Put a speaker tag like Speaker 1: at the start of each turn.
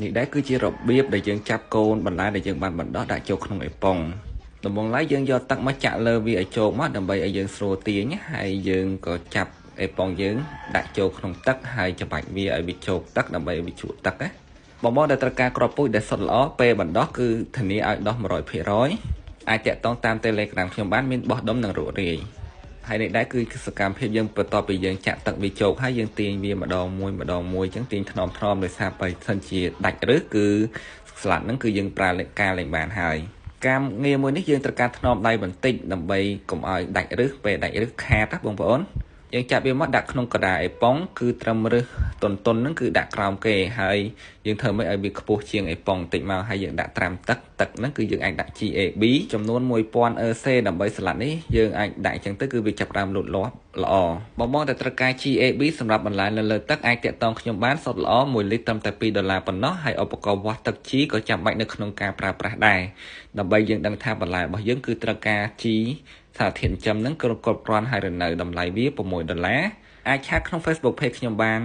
Speaker 1: នេះដែរគឺជារបៀបដែលយើងចាប់កូនបន្លែដែលយើងបានបណ្ដោះដាក់ចូលក្នុងអេប៉ុងដំបូងឡើយយើងយកទឹកមកចាក់លើវាឲ្យចូលមកដើម្បីឲ្យយើងស្រួលទាញហើយយើងក៏ចាប់អេប៉ុងយើងដាក់ចូលក្នុងទឹកហើយច្បាច់វាឲ្យវាចូលទឹកដើម្បីឲ្យវាជក់ទឹកណាបងដែលត្រូវការគ្រាប់ពូជដែលសុទ្ធល្អពេលបណ្ដោះគឺធានាឲ្យដោះ 100% អាចតាក់ទងតាម Telegram ខ្ញុំបានមានបោះដុំនិងរករាយហើយនេះដែរគឺសកម្មភាពយើងបន្ទាប់ពីយើងចាក់ទឹកវាជោគហើយយើងទាញវាម្ដងមួយអញ្ចឹងទាញថ្នមដោយសារបើសិនជាដាច់ឬគឺស្លាត់ហ្នឹងគឺយើងប្រើការលេងបានហើយការងារមួយនេះយើងត្រូវការថ្នមដៃបន្តិចដើម្បីកុំឲ្យដាច់ឬពេលដាច់ឬខាតណាបងប្អូនយើងចាប់វាមកដាក់ក្នុងកណ្ដាលអេប៉ុងគឺត្រឹមរឹសតុនហ្នឹងគឺដាក់ក្រោមគេហើយយើងធ្វើមិនឲ្យវាខ្ពស់ជាងអេប៉ុងបន្តិចមកហើយយើងដាក់ត្រាំទឹកហ្នឹងគឺយើងអាចដាក់ GAB ចំនួន 1000 EC ដើម្បីស្លាត់នេះយើងអាចដាក់អញ្ចឹងទៅគឺវាចាប់ផ្ដើមលូតលាស់ល្អបងតែត្រូវការ GAB សម្រាប់បន្លែលើទឹកអាចតាក់ទងខ្ញុំបានសុទ្ធល្អ1លីត្រត្រឹមតែ$2ប៉ុណ្ណោះហើយឧបករណ៍វាស់ទឹកជីក៏ចាំបាច់នៅក្នុងការប្រើប្រាស់ដែរដើម្បីយើងដឹងថាបន្លែរបស់យើងគឺត្រូវការជីសារធាតុចិញ្ចឹមហ្នឹងគ្រប់គ្រាន់ហើយឬនៅតម្លៃវា$6អាចឆាតក្នុង Facebook Page ខ្ញុំបាន